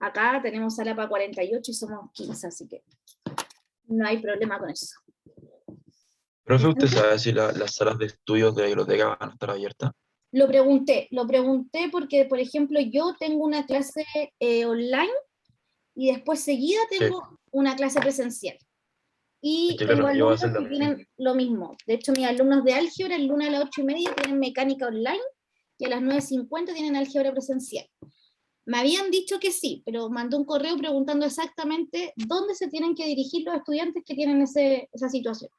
Acá tenemos sala para 48 y somos 15, así que no hay problema con eso. Profe, ¿usted sabe si las salas de estudios de biblioteca van a estar abiertas? Lo pregunté porque, por ejemplo, yo tengo una clase online y después seguida Sí, tengo una clase presencial. es Y que tengo claro, yo voy a alumnos hacer lo que mismo. tienen lo mismo. De hecho, mis alumnos de álgebra el lunes a las 8:30 tienen mecánica online y a las 9:50 tienen álgebra presencial. Me habían dicho que sí, pero mandé un correo preguntando exactamente dónde se tienen que dirigir los estudiantes que tienen esa situación.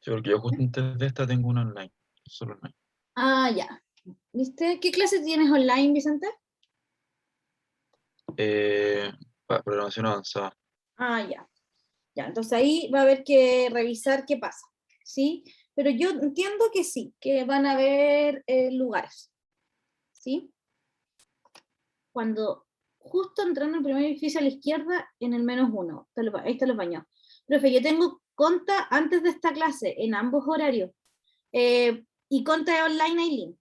Sí, porque yo justo antes de esta tengo una online, solo online. Ah, ya. ¿Viste? ¿Qué clase tienes online, Vicente? Programación avanzada. Ah, ya. Ya, entonces ahí va a haber que revisar qué pasa, ¿sí? Pero yo entiendo que sí, que van a haber lugares, ¿sí? Cuando justo entrando al primer edificio a la izquierda, en el -1, ahí están los baños. Profe, yo tengo conta antes de esta clase, en ambos horarios, y conta de online Aileen.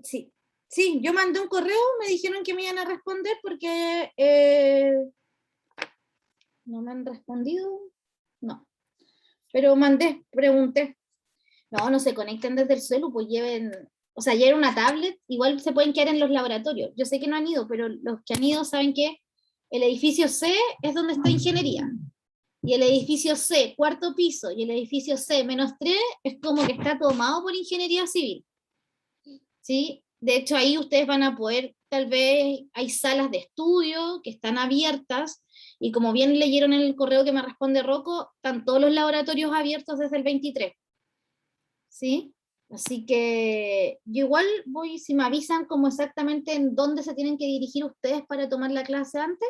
Sí, sí, yo mandé un correo, me dijeron que me iban a responder porque no me han respondido, no, pero pregunté. No se conecten desde el celu, pues lleven, o sea, lleven una tablet, igual se pueden quedar en los laboratorios. Yo sé que no han ido, pero los que han ido saben que el edificio C es donde está ingeniería. Y el edificio C, cuarto piso, y el edificio C -3 es como que está tomado por ingeniería civil. ¿Sí? De hecho, ahí ustedes van a poder, tal vez, hay salas de estudio que están abiertas, y como bien leyeron en el correo que me responde Rocco, están todos los laboratorios abiertos desde el 23. ¿Sí? Así que yo igual voy, si me avisan como exactamente en dónde se tienen que dirigir ustedes para tomar la clase antes,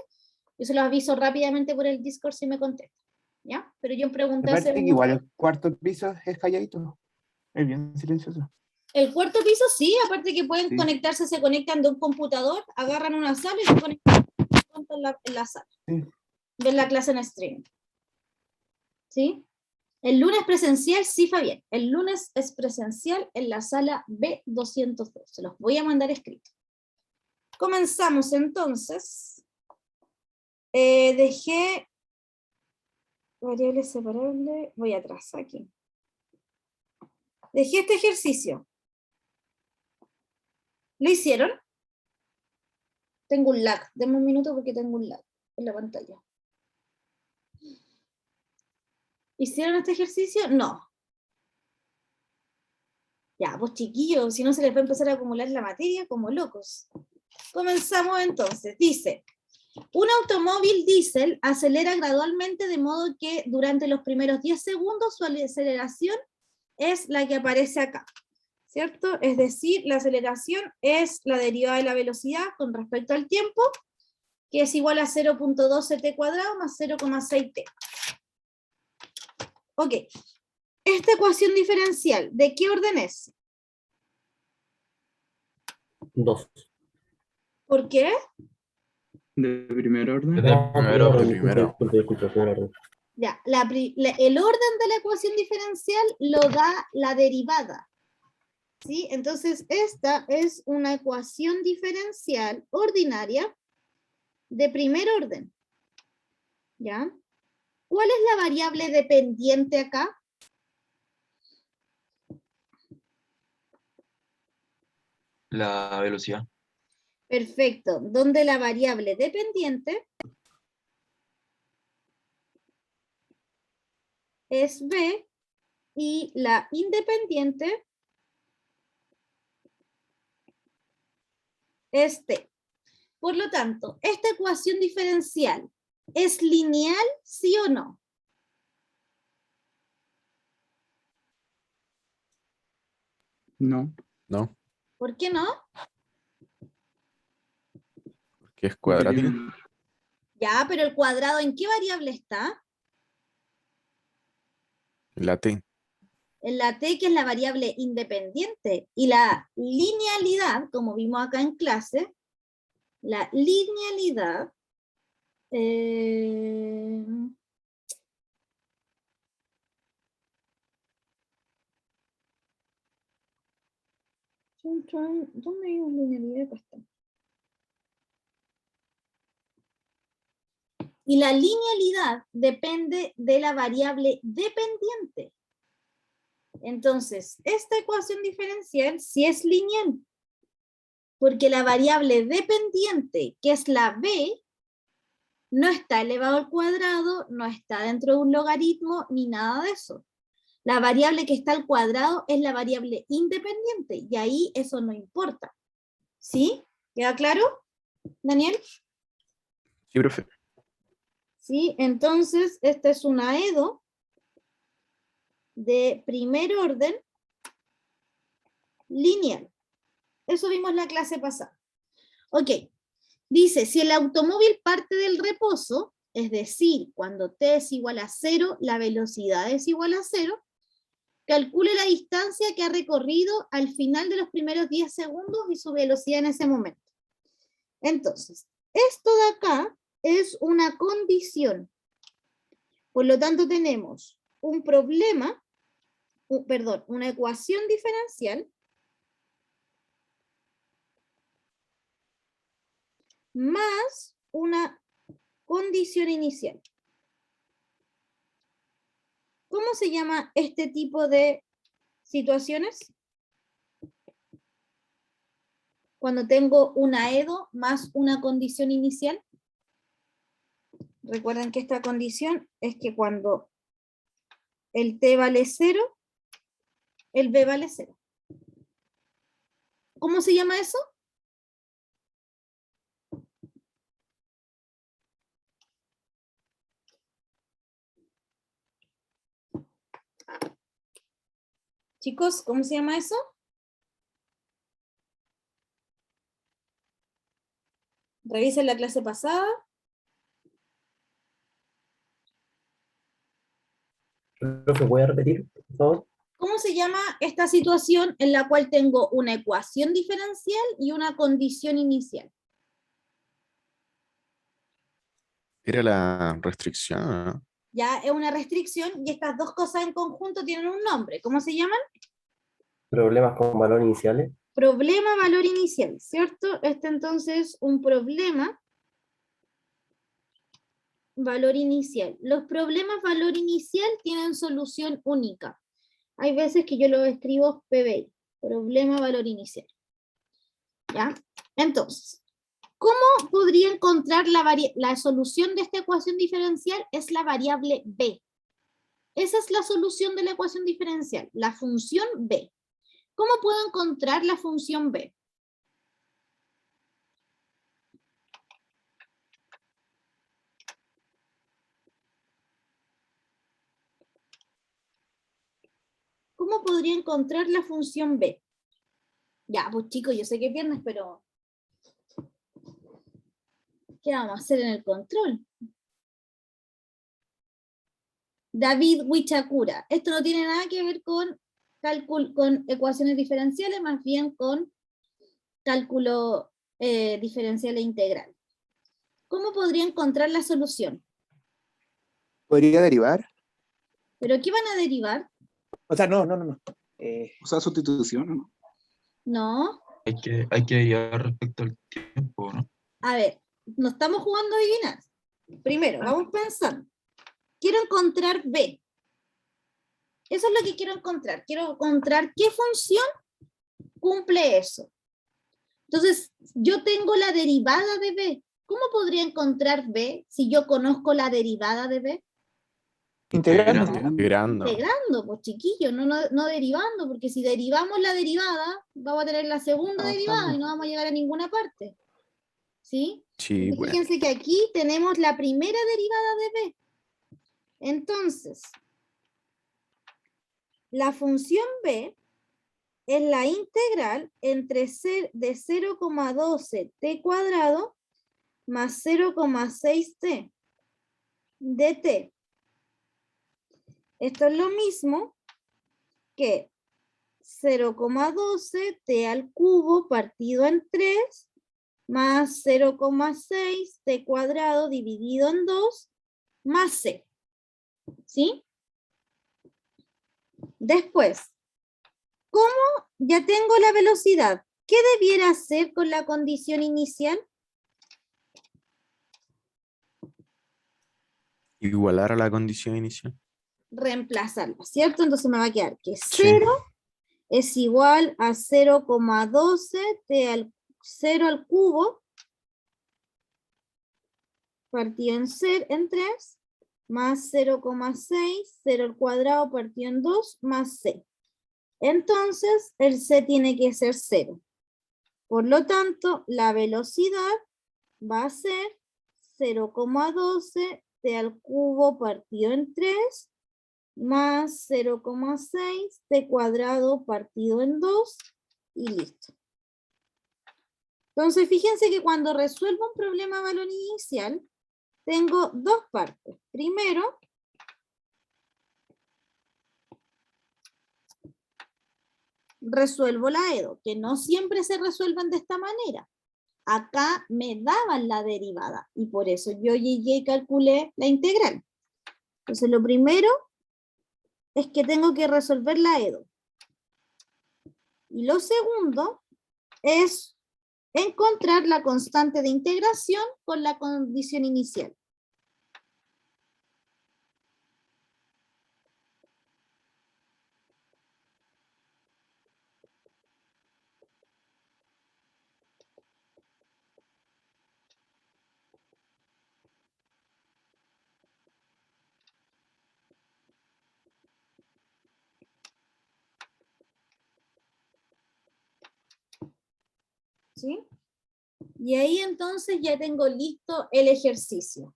yo se los aviso rápidamente por el Discord si me contestan, ¿ya? Pero yo pregunté hace Aparte que igual el cuarto piso es calladito, es bien silencioso. El cuarto piso sí, aparte que pueden Sí. conectarse, se conectan de un computador, agarran una sala y se conectan en la sala. Sí. Ven la clase en streaming. ¿Sí? El lunes presencial, sí, Fabián. El lunes es presencial en la sala B202. Se los voy a mandar escrito. Comenzamos entonces. Dejé variable separable. Voy atrás aquí. Dejé este ejercicio. ¿Lo hicieron? Tengo un lag. Denme un minuto porque tengo un lag en la pantalla. ¿Hicieron este ejercicio? No. Ya, pues chiquillos, si no se les va a empezar a acumular la materia como locos. Comenzamos entonces. Dice, un automóvil diésel acelera gradualmente de modo que durante los primeros 10 segundos su aceleración es la que aparece acá, ¿cierto? Es decir, la aceleración es la derivada de la velocidad con respecto al tiempo, que es igual a 0.12 t cuadrado más 0,6 t. Ok, esta ecuación diferencial, ¿de qué orden es? 2. ¿Por qué? De primer orden. Desde primero, De primero. primero. Ya, el orden de la ecuación diferencial lo da la derivada. ¿Sí? Entonces, esta es una ecuación diferencial ordinaria de primer orden. ¿Ya? ¿Cuál es la variable dependiente acá? La velocidad. Perfecto. Donde la variable dependiente es b y la independiente es t. Por lo tanto, esta ecuación diferencial ¿es lineal, sí o no? No. No, ¿Por qué no? porque es cuadrática. Ya, pero el cuadrado, ¿en qué variable está? La T. En la t, que es la variable independiente, y la linealidad, como vimos acá en clase, la linealidad ¿Dónde hay una linealidad? Acá está. Y la linealidad depende de la variable dependiente. Entonces, esta ecuación diferencial sí es lineal, porque la variable dependiente, que es la b, no está elevado al cuadrado, no está dentro de un logaritmo, ni nada de eso. La variable que está al cuadrado es la variable independiente, y ahí eso no importa. ¿Sí? ¿Queda claro, Daniel? Sí, profe. ¿Sí? Entonces, esta es una EDO de primer orden lineal. Eso vimos en la clase pasada. Ok. Dice, si el automóvil parte del reposo, es decir, cuando t es igual a 0, la velocidad es igual a 0, calcule la distancia que ha recorrido al final de los primeros 10 segundos y su velocidad en ese momento. Entonces, esto de acá es una condición. Por lo tanto, tenemos un problema, una ecuación diferencial más una condición inicial. ¿Cómo se llama este tipo de situaciones? Cuando tengo una EDO más una condición inicial. Recuerden que esta condición es que cuando el t vale 0, el b vale 0. ¿Cómo se llama eso? Chicos, ¿cómo se llama eso? Revisen la clase pasada. Profe, ¿puede repetir, por favor? ¿Cómo se llama esta situación en la cual tengo una ecuación diferencial y una condición inicial? Era la restricción, ¿no? Ya es una restricción y estas dos cosas en conjunto tienen un nombre. ¿Cómo se llaman? Problemas con valor iniciales. Problema valor inicial, ¿cierto? Este entonces es un problema valor inicial. Los problemas valor inicial tienen solución única. Hay veces que yo lo escribo PBI, problema valor inicial. ¿Ya? Entonces, ¿cómo podría encontrar la solución de esta ecuación diferencial? Es la variable b. Esa es la solución de la ecuación diferencial, la función b. ¿Cómo puedo encontrar la función b? ¿Cómo podría encontrar la función b? Ya, pues chicos, yo sé que es viernes, pero ¿qué vamos a hacer en el control? David Huichacura. Esto no tiene nada que ver con con ecuaciones diferenciales, más bien con cálculo diferencial e integral. ¿Cómo podría encontrar la solución? ¿Podría derivar? ¿Pero qué van a derivar? O sea, no. O sea, sustitución, ¿no? No. Hay que derivar respecto al tiempo, ¿no? A ver, no estamos jugando a adivinar. Primero, vamos pensando. Quiero encontrar B. Eso es lo que quiero encontrar. Quiero encontrar qué función cumple eso. Entonces, yo tengo la derivada de B. ¿Cómo podría encontrar B si yo conozco la derivada de B? Integrando. Integrando. Integrando, pues chiquillos, no derivando, porque si derivamos la derivada, vamos a tener la segunda derivada y no vamos a llegar a ninguna parte. ¿Sí? Sí, Entonces, bueno. fíjense que aquí tenemos la primera derivada de B. Entonces, la función B es la integral entre de 0,12 t cuadrado más 0,6 t de t. Esto es lo mismo que 0,12 t al cubo partido en 3 más 0,6 t cuadrado dividido en 2 más c. ¿Sí? Después, ya tengo la velocidad. ¿Qué debiera hacer con la condición inicial? Igualar a la condición inicial. Reemplazarla, ¿cierto? Entonces me va a quedar que Sí. 0 es igual a 0,12 t al 0 al cubo partido en 3 más 0,6, 0 al cuadrado partido en 2 más c. Entonces el c tiene que ser 0. Por lo tanto, la velocidad va a ser 0,12 t al cubo partido en 3 más 0,6 t cuadrado partido en 2 y listo. Entonces, fíjense que cuando resuelvo un problema de balón inicial, tengo dos partes. Primero, resuelvo la EDO, que no siempre se resuelven de esta manera. Acá me daban la derivada y por eso yo llegué y calculé la integral. Entonces, lo primero es que tengo que resolver la EDO. Y lo segundo es encontrar la constante de integración con la condición inicial. ¿Sí? Y ahí entonces ya tengo listo el ejercicio.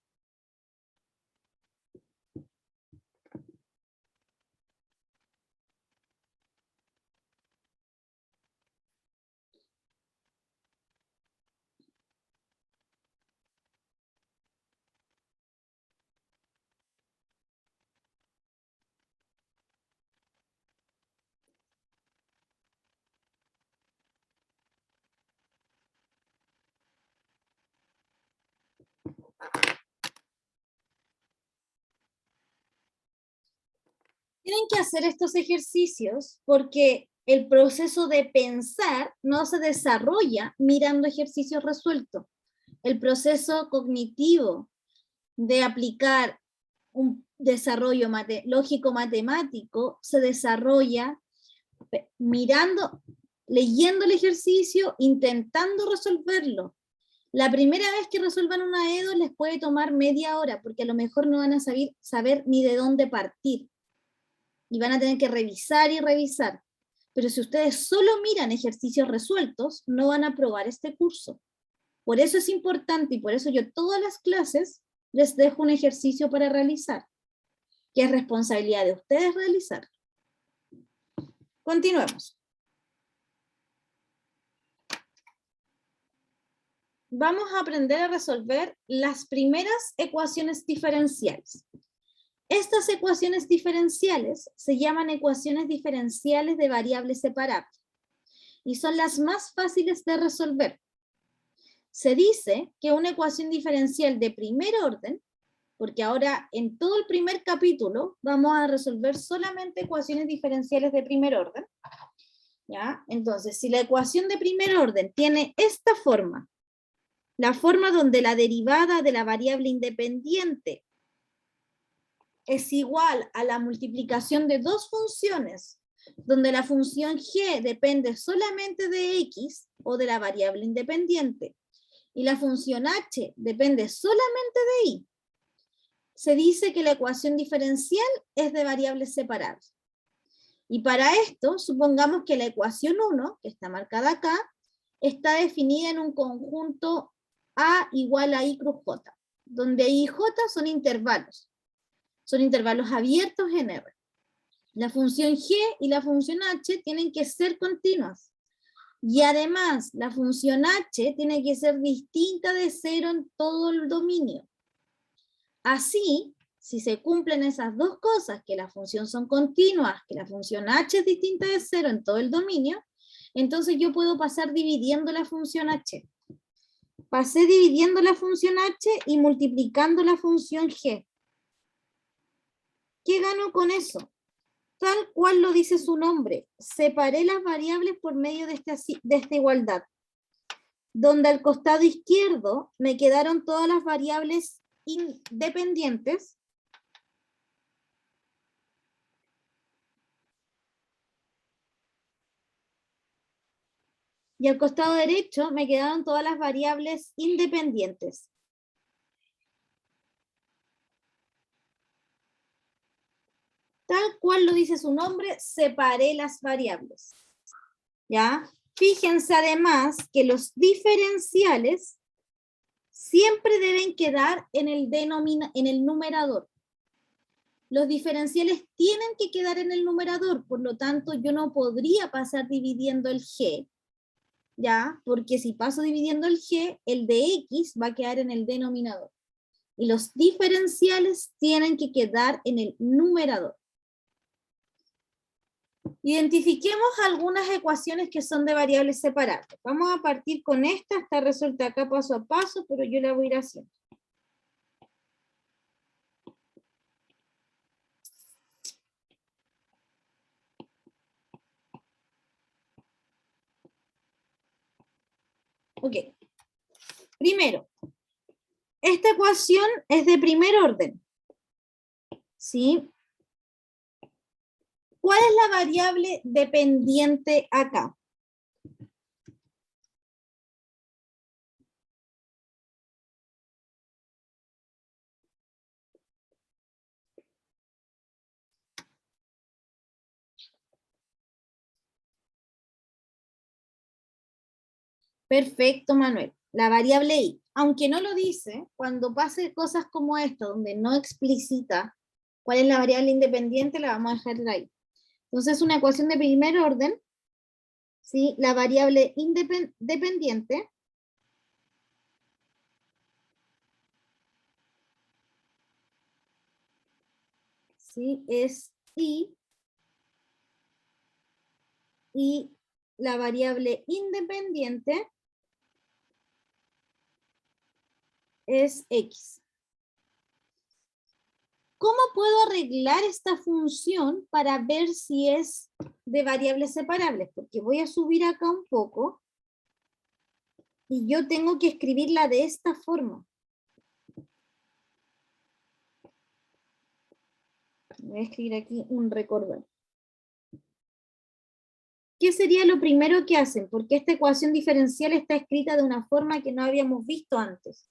Tienen que hacer estos ejercicios porque el proceso de pensar no se desarrolla mirando ejercicios resueltos. El proceso cognitivo de aplicar un desarrollo lógico-matemático se desarrolla mirando, leyendo el ejercicio, intentando resolverlo. La primera vez que resuelvan una EDO les puede tomar media hora, porque a lo mejor no van a saber ni de dónde partir. Y van a tener que revisar y revisar. Pero si ustedes solo miran ejercicios resueltos, no van a aprobar este curso. Por eso es importante y por eso yo todas las clases les dejo un ejercicio para realizar, que es responsabilidad de ustedes realizar. Continuemos. Vamos a aprender a resolver las primeras ecuaciones diferenciales. Estas ecuaciones diferenciales se llaman ecuaciones diferenciales de variables separables y son las más fáciles de resolver. Se dice que una ecuación diferencial de primer orden, porque ahora en todo el primer capítulo vamos a resolver solamente ecuaciones diferenciales de primer orden, ¿ya? Entonces, si la ecuación de primer orden tiene esta forma, la forma donde la derivada de la variable independiente es igual a la multiplicación de dos funciones, donde la función g depende solamente de x o de la variable independiente, y la función h depende solamente de y, se dice que la ecuación diferencial es de variables separadas. Y para esto, supongamos que la ecuación 1, que está marcada acá, está definida en un conjunto A igual a I cruz J, donde I y J son intervalos abiertos en R. La función g y la función h tienen que ser continuas. Y además, la función h tiene que ser distinta de 0 en todo el dominio. Así, si se cumplen esas dos cosas, que la función son continuas, que la función h es distinta de 0 en todo el dominio, entonces yo puedo pasar dividiendo la función h. Pasé dividiendo la función h y multiplicando la función g. ¿Qué gano con eso? tal cual lo dice su nombre. Separé las variables por medio de esta igualdad, donde al costado izquierdo me quedaron todas las variables independientes y al costado derecho me quedaron todas las variables independientes. Tal cual lo dice su nombre, separé las variables. ¿Ya? Fíjense además que los diferenciales siempre deben quedar en el numerador. Los diferenciales tienen que quedar en el numerador, por lo tanto yo no podría pasar dividiendo el g, ¿ya? Porque si paso dividiendo el g, el de x va a quedar en el denominador. Y los diferenciales tienen que quedar en el numerador. Identifiquemos algunas ecuaciones que son de variables separables. Vamos a partir con esta, está resuelta acá paso a paso, pero yo la voy a ir haciendo. Ok. Primero, esta ecuación es de primer orden. ¿Sí? ¿Cuál es la variable dependiente acá? Perfecto, Manuel. La variable i. Aunque no lo dice, cuando pase cosas como esto, donde no explicita cuál es la variable independiente, la vamos a dejar ahí. Entonces, una ecuación de primer orden, ¿sí? La variable dependiente ¿sí? Es i, y la variable independiente es x. ¿Cómo puedo arreglar esta función para ver si es de variables separables? Porque voy a subir acá un poco y yo tengo que escribirla de esta forma. Voy a escribir aquí un recordar. ¿Qué sería lo primero que hacen? Porque esta ecuación diferencial está escrita de una forma que no habíamos visto antes.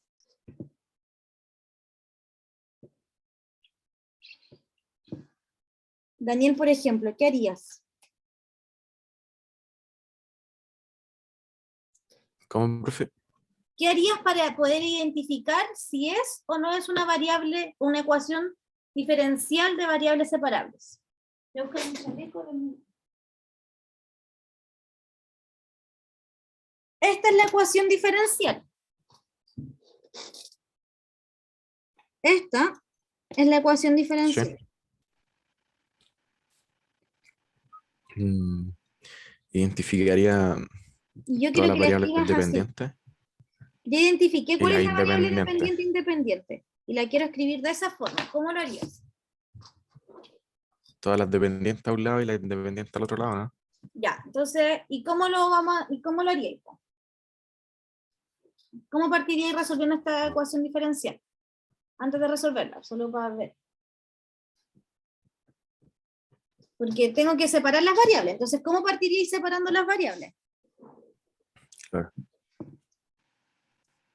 Daniel, por ejemplo, ¿qué harías? ¿Cómo, profe? ¿Qué harías para poder identificar si es o no es una variable, una ecuación diferencial de variables separables? Esta es la ecuación diferencial. Esta es la ecuación diferencial. Sí. Identificaría Y yo todas quiero las que la variables escribas así. independientes Ya identifiqué y cuál las es la variable independientes. independiente. Y la quiero escribir de esa forma. ¿Cómo lo harías? Todas las dependientes a un lado y las independientes al otro lado, ¿no? Ya, entonces, ¿y cómo lo haríais? ¿Cómo partiríais resolviendo esta ecuación diferencial? Antes de resolverla, solo para ver. Porque tengo que separar las variables. Entonces, ¿cómo partiríais separando las variables? Claro.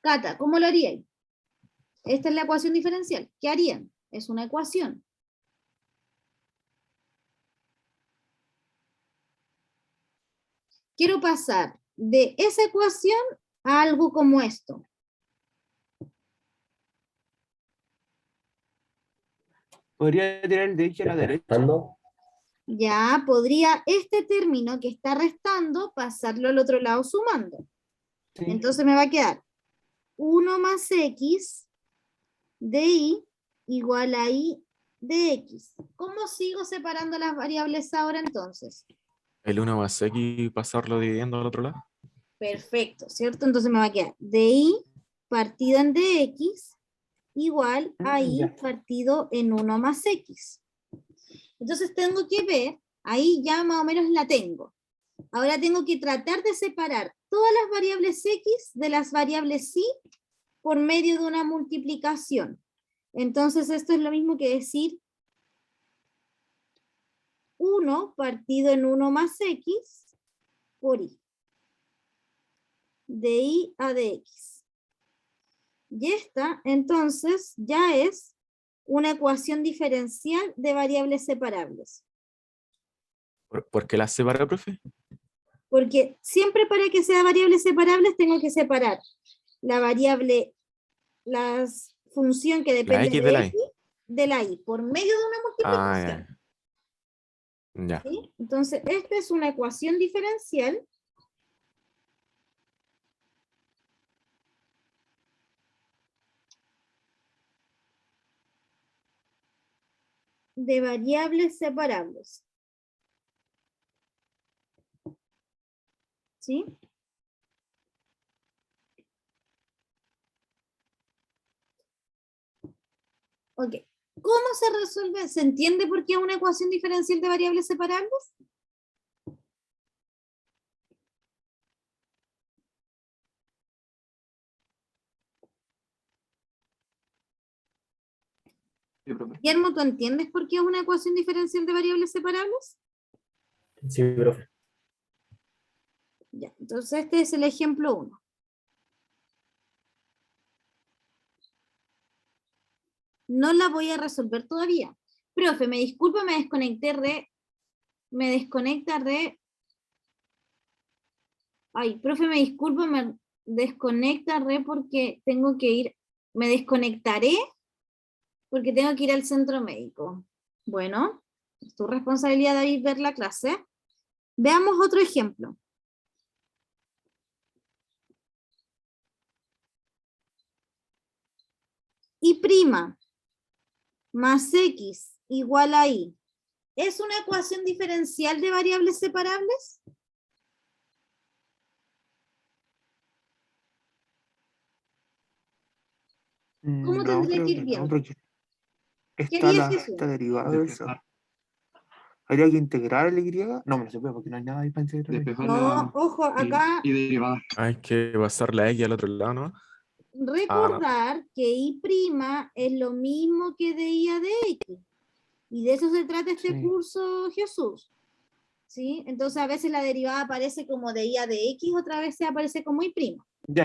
Cata, ¿cómo lo haríais? Esta es la ecuación diferencial. ¿Qué harían? Es una ecuación. Quiero pasar de esa ecuación a algo como esto. Podría tirar el de x a la derecha. ¿Restando? Ya podría este término que está restando pasarlo al otro lado sumando. Sí. Entonces me va a quedar 1 más x de y igual a y de x. ¿Cómo sigo separando las variables ahora entonces? El 1 más x pasarlo dividiendo al otro lado. Perfecto, ¿cierto? Entonces me va a quedar de y partido en dx igual a y Ya. partido en 1 más x. Entonces tengo que ver, ahí ya más o menos la tengo. Ahora tengo que tratar de separar todas las variables x de las variables y por medio de una multiplicación. Entonces esto es lo mismo que decir 1 partido en 1 más x por y. De y a dx. Y esta, entonces, ya es una ecuación diferencial de variables separables. ¿Por qué las separa, profe? Porque siempre para que sea variables separables tengo que separar la variable, la función que depende X de de la y. x de la y, por medio de una multiplicación. Ya. ¿Sí? Entonces, esta es una ecuación diferencial de variables separables. ¿Sí? Ok. ¿Cómo se resuelve? ¿Se entiende por qué es una ecuación diferencial de variables separables? Sí, profe. Guillermo, ¿tú entiendes por qué es una ecuación diferencial de variables separables? Sí, profe. Ya, entonces este es el ejemplo 1. No la voy a resolver todavía. Profe, me disculpa, me desconecté me desconecta ay, profe, me disculpa, me desconecta porque tengo que ir, me desconectaré porque tengo que ir al centro médico. Bueno, es tu responsabilidad, David, ver la clase. Veamos otro ejemplo. Y' más x igual a y. ¿Es una ecuación diferencial de variables separables? ¿Cómo No, tendría creo que que ir no, viendo? porque ¿Qué está, harías, Jesús? está derivado de eso. ¿Habría que integrar el y? No se puede porque no hay nada ahí para integrar. Despejar No, ojo, y, acá y derivada. Hay que pasar la X al otro lado, ¿no? No. recordar que y' es lo mismo que de y a de x. Y de eso se trata este Sí. curso, Jesús. ¿Sí? Entonces a veces la derivada aparece como de y a de x, otra vez se aparece como y'. Ya.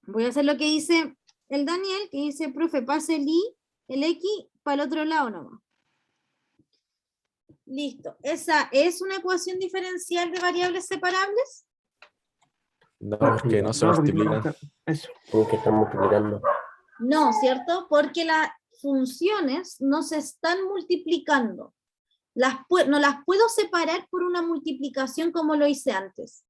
Voy a hacer lo que dice el Daniel, que dice, profe, pase el y, el x, para el otro lado nomás. Listo. ¿Esa es una ecuación diferencial de variables separables? No, porque no se No, porque multiplican. eso. Tienen que estar multiplicando. No, ¿cierto? Porque las funciones no se están multiplicando. No las puedo separar por una multiplicación como lo hice antes.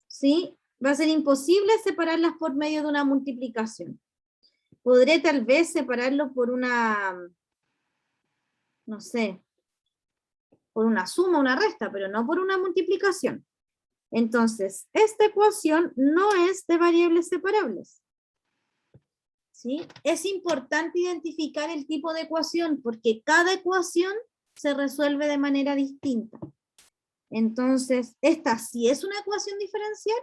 ¿Sí? Va a ser imposible separarlas por medio de una multiplicación. Podré tal vez separarlo por una, no sé, por una suma, una resta, pero no por una multiplicación. Entonces, esta ecuación no es de variables separables. ¿Sí? Es importante identificar el tipo de ecuación porque cada ecuación se resuelve de manera distinta. Entonces, esta sí es una ecuación diferencial,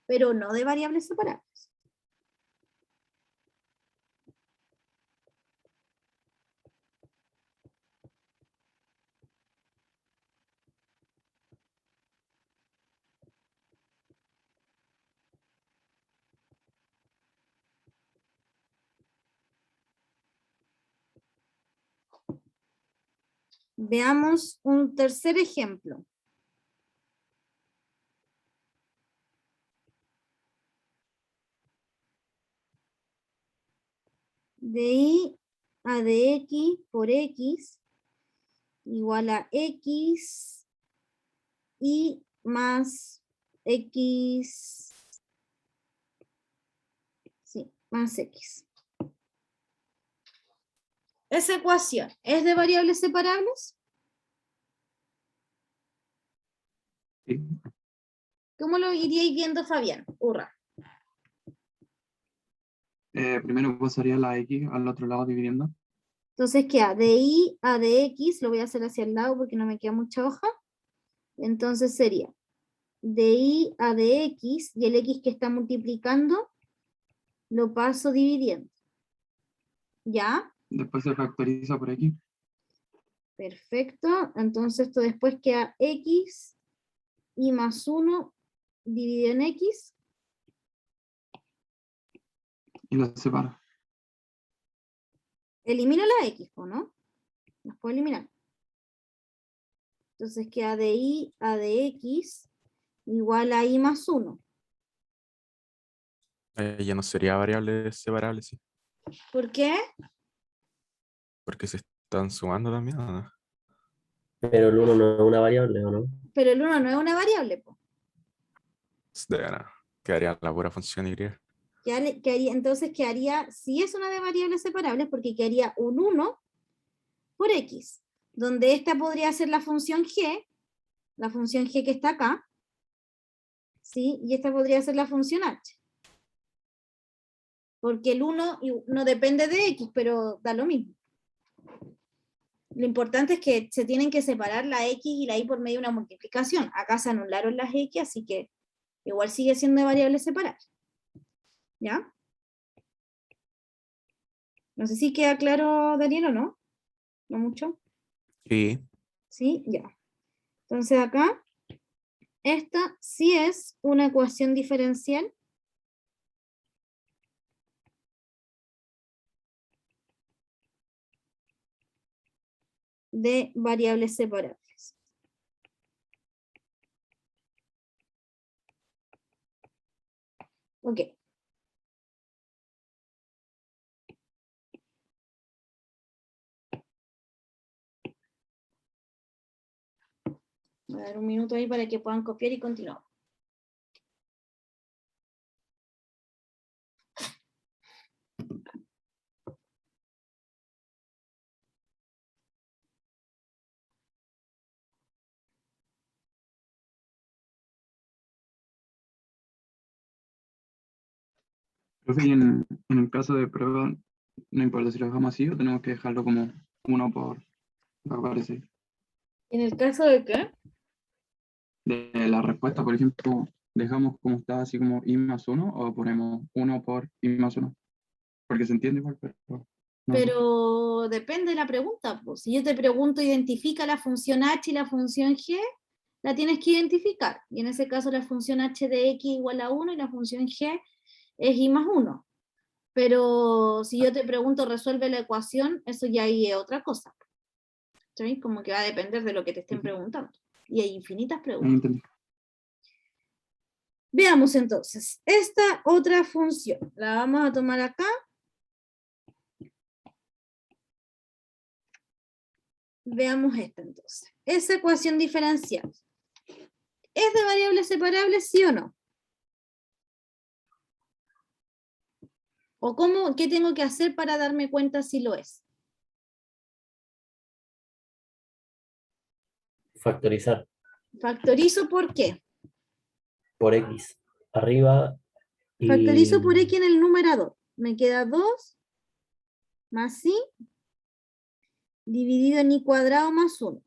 pero no de variables separables. Veamos un tercer ejemplo. De y a de x por x igual a x y más x, sí, más x. ¿Esa ecuación es de variables separables? Sí. ¿Cómo lo iríais viendo, Fabián? Hurra. Primero pasaría la X al otro lado dividiendo. Entonces queda de y a de x, lo voy a hacer hacia el lado porque no me queda mucha hoja. Entonces sería de y a de x, y el x que está multiplicando lo paso dividiendo. ¿Ya? Después se factoriza por aquí. Perfecto. Entonces esto después queda x y más 1 dividido en x. Y lo separa. Elimino la x, ¿o no? Las puedo eliminar. Entonces queda de y a de x igual a y más 1. Ya no sería variable separable, sí. ¿Por qué? Porque se están sumando también, ¿o no? Pero el 1 no es una variable, ¿o no? Pero el 1 no es una variable, po. De nada. Quedaría la pura función y. Entonces quedaría, si es una de variables separables, porque quedaría un 1 por x, donde esta podría ser la función g que está acá, ¿sí? Y esta podría ser la función h. Porque el 1 no depende de x, pero da lo mismo. Lo importante es que se tienen que separar la x y la y por medio de una multiplicación. Acá se anularon las x, así que igual sigue siendo de variables separables. ¿Ya? No sé si queda claro, Daniel, o no. ¿No mucho? Sí. ¿Sí? Ya. Entonces acá, esta sí es una ecuación diferencial de variables separables. Ok. Voy a dar un minuto ahí para que puedan copiar y continuar. Profe, y en el caso de prueba, no importa si lo dejamos así o tenemos que dejarlo como 1 por lo que aparece. ¿En el caso de qué? De la respuesta, por ejemplo, dejamos como está así como i más 1 o ponemos 1 por i más 1. Porque se entiende igual, pero no sé. Pero depende de la pregunta, pues. Si yo te pregunto, identifica la función h y la función g, la tienes que identificar. Y en ese caso la función h de x igual a 1 y la función g es y más 1. Pero si yo te pregunto, resuelve la ecuación, eso ya ahí es otra cosa. ¿Sí? Como que va a depender de lo que te estén preguntando. Y hay infinitas Ahí preguntas. entendí. Veamos entonces, esta otra función, la vamos a tomar acá. Veamos esta entonces. Esa ecuación diferencial, ¿es de variables separables, sí o no? ¿O qué tengo que hacer para darme cuenta si lo es? Factorizar Factorizo por qué. por x arriba Factorizo por y x en el numerador. Me queda 2 más i dividido en i cuadrado más 1.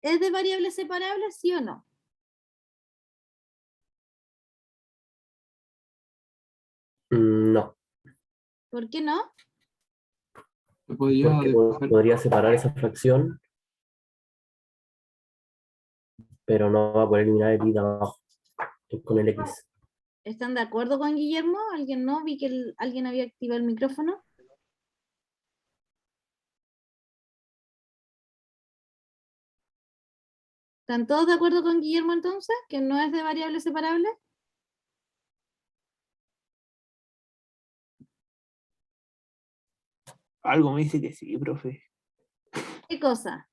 ¿Es de variables separables, sí o no? no, ¿Por qué no? Se podía porque dejar, podría separar esa fracción, pero no va a poder eliminar el y de abajo con el x. ¿Están de acuerdo con Guillermo? ¿Alguien no? Vi que alguien había activado el micrófono. ¿Están todos de acuerdo con Guillermo entonces? ¿Que no es de variables separables? Algo me dice que sí, profe. ¿Qué cosa?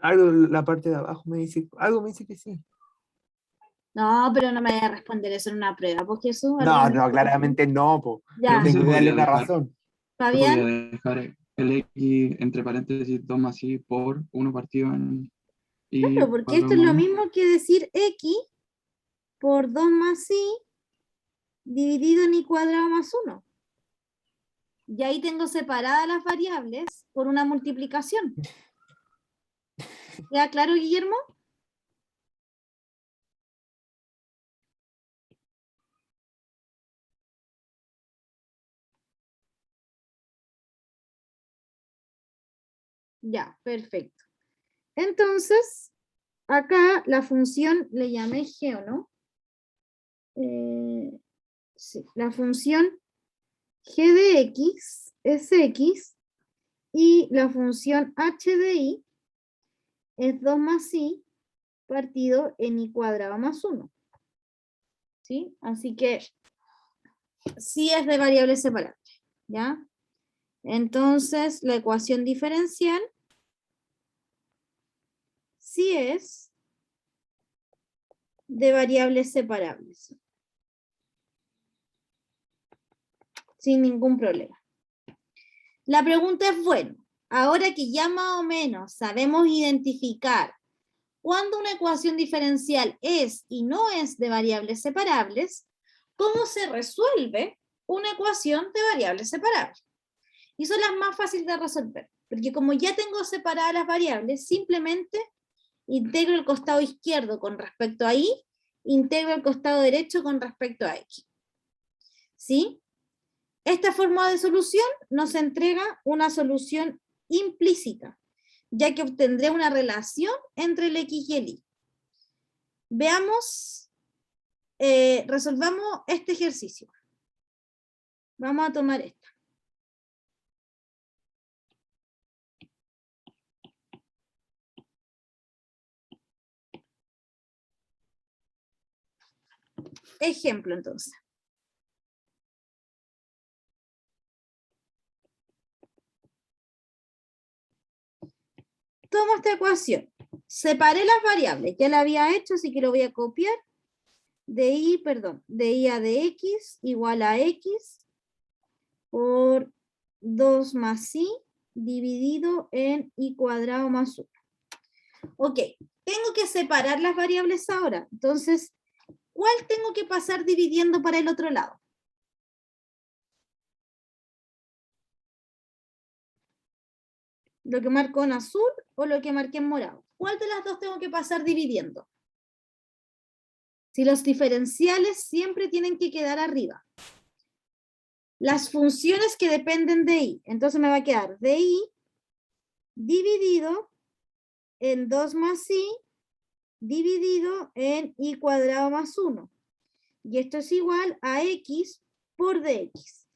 Algo, la parte de abajo me dice, algo me dice que sí. No, pero no me vaya a responder eso en una prueba, pues Jesús. No, no, claramente no, po. Ya, Tengo que darle podría una dejar. razón. se podía Fabián, dejar el x entre paréntesis 2 más i por 1 partido en i claro, porque esto cuadrado es más lo 1. mismo que decir x por 2 más i dividido en i cuadrado más 1. Y ahí tengo separadas las variables por una multiplicación. ¿Queda claro, Guillermo? Ya, perfecto. Entonces, acá la función le llamé g, ¿o no? Sí, la función g de x es x y la función h de y es 2 más i partido en i cuadrado más 1. ¿Sí? Así que sí es de variables separables, ¿ya? Entonces, la ecuación diferencial sí es de variables separables. Sin ningún problema. La pregunta es, bueno, ahora que ya más o menos sabemos identificar cuándo una ecuación diferencial es y no es de variables separables, ¿cómo se resuelve una ecuación de variables separables? Y son las más fáciles de resolver, porque como ya tengo separadas las variables, simplemente integro el costado izquierdo con respecto a y, integro el costado derecho con respecto a x. ¿Sí? Esta forma de solución nos entrega una solución implícita, ya que obtendré una relación entre el x y el y. Veamos, resolvamos este ejercicio. Vamos a tomar esta. Ejemplo, entonces. Tomo esta ecuación. Separé las variables. Ya la había hecho, así que lo voy a copiar. De i a de x igual a x por 2 más i dividido en i cuadrado más 1. Ok, tengo que separar las variables ahora. Entonces, ¿cuál tengo que pasar dividiendo para el otro lado? ¿Lo que marco en azul o lo que marqué en morado? ¿Cuál de las dos tengo que pasar dividiendo? Si los diferenciales siempre tienen que quedar arriba. Las funciones que dependen de i. Entonces me va a quedar de i dividido en 2 más i dividido en i cuadrado más 1. Y esto es igual a x por dx.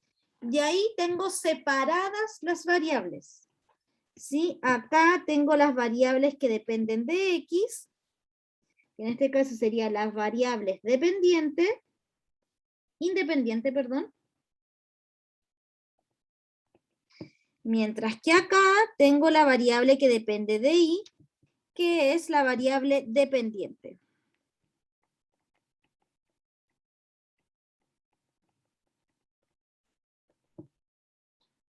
Y ahí tengo separadas las variables. ¿Sí? Acá tengo las variables que dependen de x. En este caso serían las variables independiente, perdón. Mientras que acá tengo la variable que depende de y, que es la variable dependiente.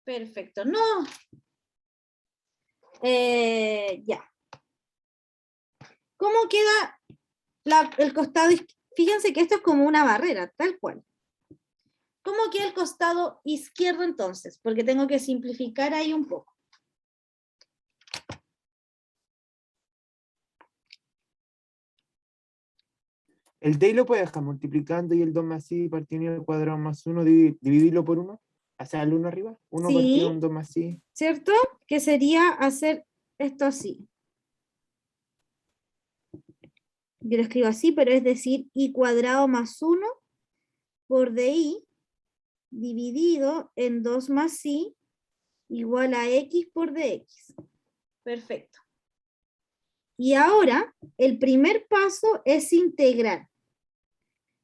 Perfecto, no. Ya. ¿Cómo queda el costado? Fíjense que esto es como una barrera, tal cual. ¿Cómo queda el costado izquierdo entonces? Porque tengo que simplificar ahí un poco. El de ahí lo puedes dejar multiplicando y el 2 más i partido en el cuadrado más 1, dividirlo por 1. O sea, el 1 arriba. 1 Sí. partido en 2 más i. ¿Cierto? Que sería hacer esto así. Yo lo escribo así, pero es decir, i cuadrado más 1 por di dividido en 2 más i igual a x por dx. Perfecto. Y ahora, el primer paso es integrar.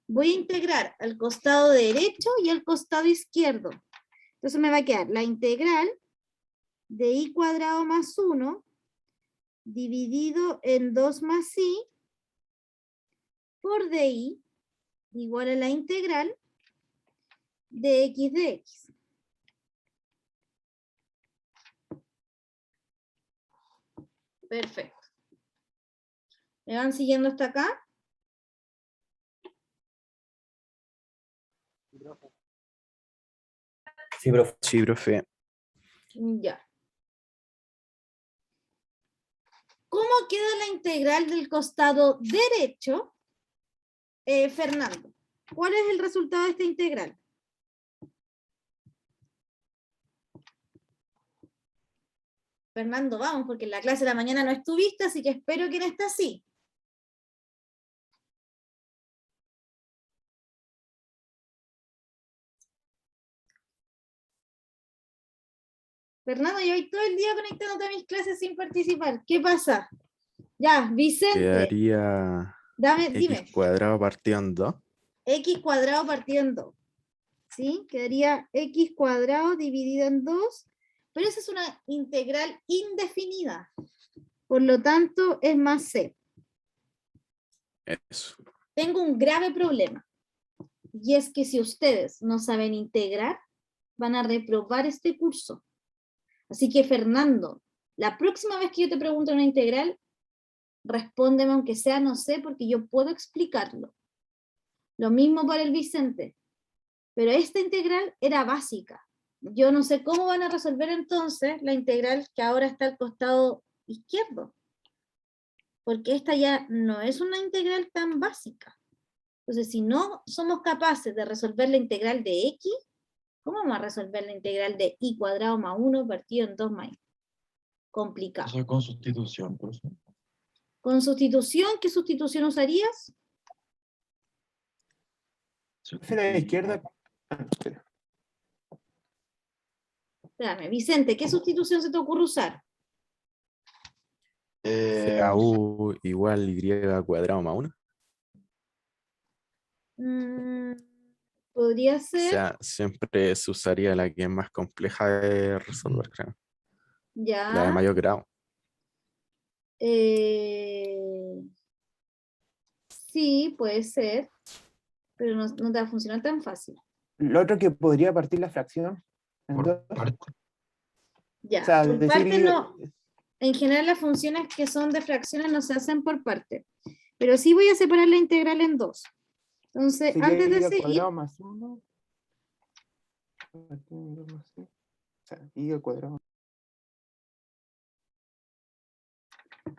Voy a integrar al costado derecho y al costado izquierdo. Entonces me va a quedar la integral de i cuadrado más 1 dividido en 2 más i por di igual a la integral de x de x. Perfecto. ¿Me van siguiendo hasta acá? Sí, profe. Sí, profe. Ya. ¿Cómo queda la integral del costado derecho? Fernando, ¿cuál es el resultado de esta integral? Fernando, vamos, porque en la clase de la mañana no estuviste, así que espero que en esta sí. Fernando, yo voy todo el día conectándote a mis clases sin participar. ¿Qué pasa? Ya, Vicente, Quedaría dime. x cuadrado partido en 2. X cuadrado partido en 2. ¿Sí? Quedaría x cuadrado dividido en 2, pero esa es una integral indefinida. Por lo tanto, es más c. Eso. Tengo un grave problema. Y es que si ustedes no saben integrar, van a reprobar este curso. Así que, Fernando, la próxima vez que yo te pregunte una integral, respóndeme aunque sea no sé, porque yo puedo explicarlo. Lo mismo para el Vicente. Pero esta integral era básica. Yo no sé cómo van a resolver entonces la integral que ahora está al costado izquierdo. Porque esta ya no es una integral tan básica. Entonces, si no somos capaces de resolver la integral de x, ¿cómo vamos a resolver la integral de y cuadrado más 1 partido en 2 más y? Complicado. Eso es con sustitución, profe. Con sustitución, ¿qué sustitución usarías? Profe, la de izquierda. Espera. Espérame, Vicente, ¿qué sustitución se te ocurre usar? CAU igual y cuadrado más 1. Podría O ser, sea, siempre se usaría la que es más compleja de resolver, creo. La de ya. mayor grado. Sí, puede ser, pero no te va a funcionar tan fácil. Lo otro que podría partir la fracción en Por dos. parte. Ya, O sea, por decir parte no. En general las funciones que son de fracciones no se hacen por parte. Pero sí voy a separar la integral en dos. Entonces, sería antes de y al seguir, cuadrado más 1. O sea, y al cuadrado.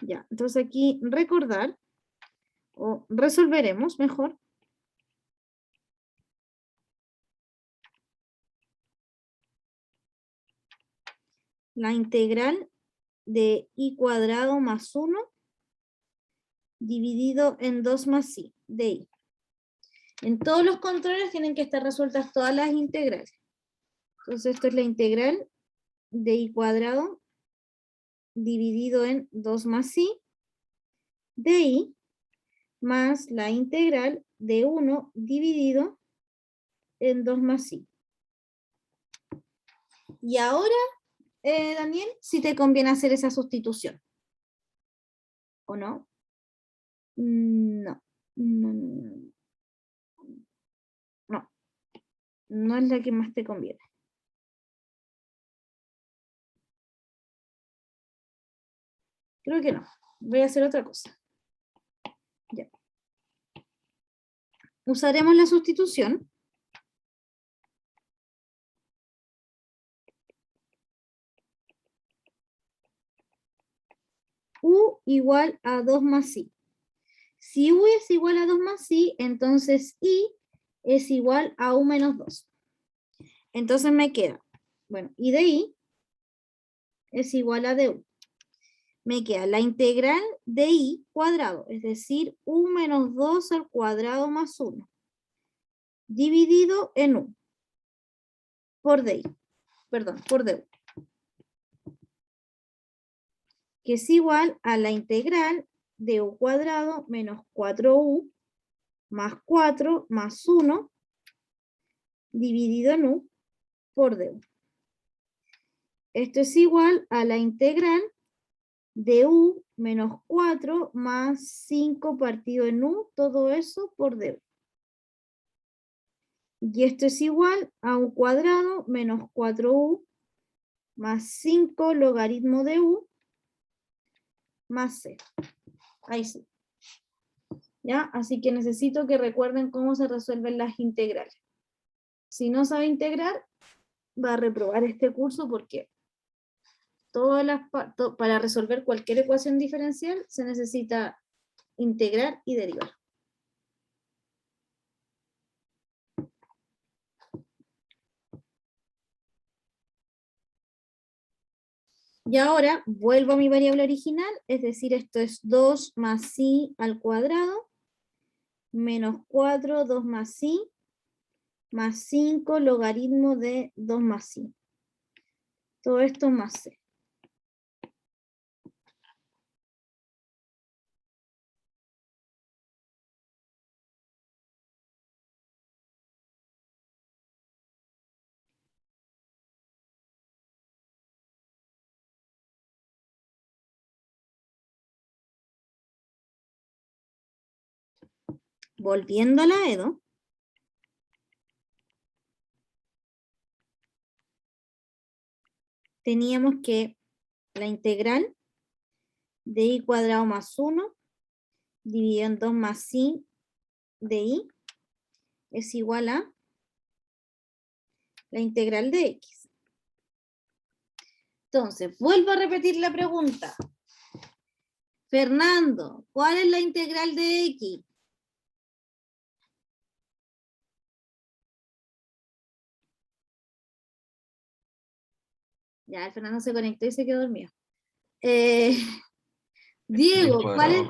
ya, entonces aquí recordar, o resolveremos mejor. La integral de y cuadrado más 1 dividido en 2 más i, de i. En todos los controles tienen que estar resueltas todas las integrales. Entonces esto es la integral de i cuadrado dividido en 2 más i de i más la integral de 1 dividido en 2 más i. Y ahora, Daniel, si te conviene hacer esa sustitución. ¿O no? No. No. No es la que más te conviene. Creo que no. Voy a hacer otra cosa. Ya. Usaremos la sustitución. U igual a 2 más i. Si u es igual a 2 más i, entonces i es igual a u menos 2. Entonces me queda, bueno, i de i es igual a du. Me queda la integral de i cuadrado, es decir, u menos 2 al cuadrado más 1, dividido en u, por di, perdón, por du, que es igual a la integral de u cuadrado menos 4u más 4 más 1, dividido en u, por du. Esto es igual a la integral de u menos 4 más 5 partido en u, todo eso por du. Y esto es igual a u cuadrado menos 4u más 5 logaritmo de u más c. Ahí sí. ¿Ya? Así que necesito que recuerden cómo se resuelven las integrales. Si no sabe integrar, va a reprobar este curso porque para resolver cualquier ecuación diferencial se necesita integrar y derivar. Y ahora vuelvo a mi variable original, es decir, esto es 2 más i al cuadrado, menos 4, 2 más i, más 5 logaritmo de 2 más i. Todo esto más c. Volviendo a la EDO, teníamos que la integral de i cuadrado más 1 dividido en 2 más i de i es igual a la integral de x. Entonces, vuelvo a repetir la pregunta. Fernando, ¿cuál es la integral de x? Ya, el Fernando se conectó y se quedó dormido. Diego, ¿cuál es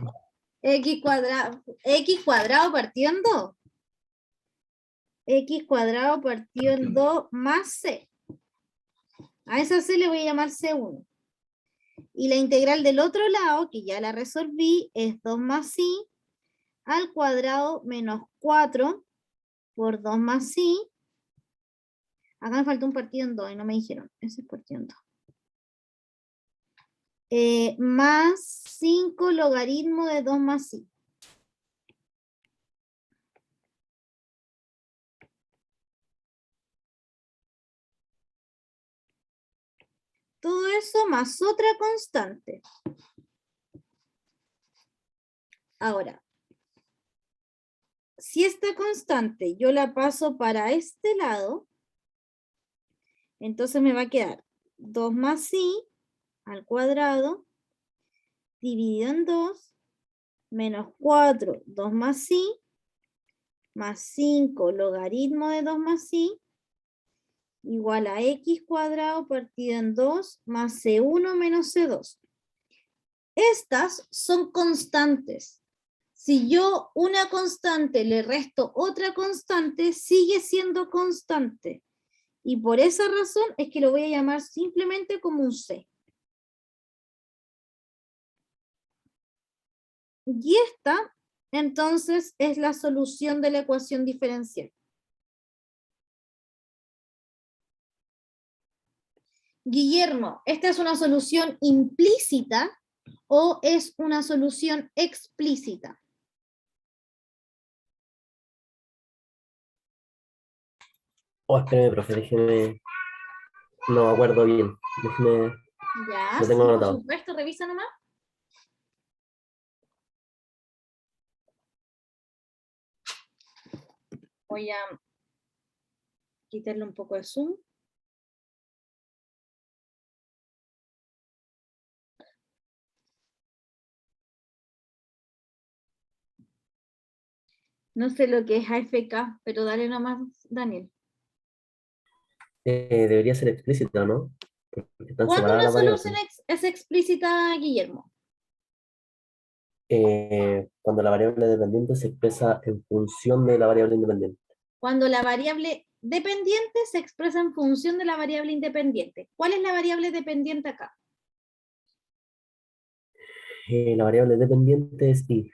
x cuadrado? X cuadrado partido en 2. X cuadrado partido en 2 más c. A esa c le voy a llamar c1. Y la integral del otro lado, que ya la resolví, es 2 más i al cuadrado menos 4 por 2 más i. Acá me faltó un partido en 2 y no me dijeron. Ese es partido en 2. Más 5 logaritmo de 2 más i. Todo eso más otra constante. Ahora, si esta constante yo la paso para este lado, entonces me va a quedar 2 más i al cuadrado dividido en 2 menos 4, 2 más i, más 5 logaritmo de 2 más i, igual a x cuadrado partido en 2 más c1 menos c2. Estas son constantes. Si yo una constante le resto otra constante, sigue siendo constante. Y por esa razón es que lo voy a llamar simplemente como un c. Y esta, entonces, es la solución de la ecuación diferencial. Guillermo, ¿esta es una solución implícita o es una solución explícita? Oh, espérame, profe, déjeme. No me acuerdo bien. Déjeme. Ya, Lo sí, tengo por anotado. supuesto, revisa nomás. Voy a quitarle un poco de zoom. No sé lo que es AFK, pero dale nomás, Daniel. Debería ser explícito, ¿no? Porque están ¿Cuándo separadas una las solución variables. es explícita, Guillermo? Cuando la variable dependiente se expresa en función de la variable independiente. Cuando la variable dependiente se expresa en función de la variable independiente. ¿Cuál es la variable dependiente acá? La variable dependiente es i.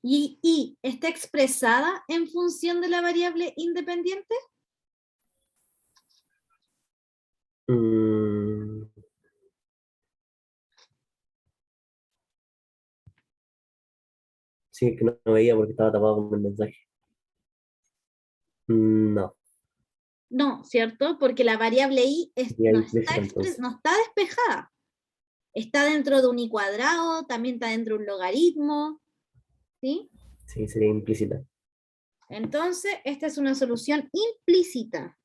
¿Y i está expresada en función de la variable independiente? Mm, sí, es que no veía porque estaba tapado con el mensaje. No, No, ¿cierto? Porque la variable i sería no implícita entonces. no está despejada. Está dentro de un i cuadrado, también está dentro de un logaritmo, ¿sí? Sí, sería implícita. Entonces, esta es una solución implícita.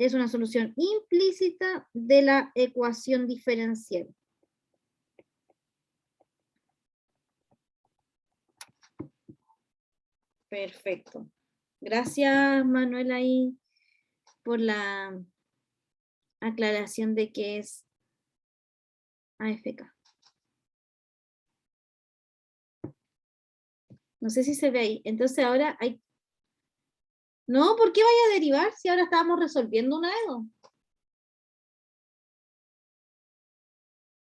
es una solución implícita de la ecuación diferencial. Perfecto. Gracias, Manuel, ahí por la aclaración de qué es AFK. No sé si se ve ahí. Entonces ahora hay... No, ¿por qué vaya a derivar si ahora estábamos resolviendo una EDO?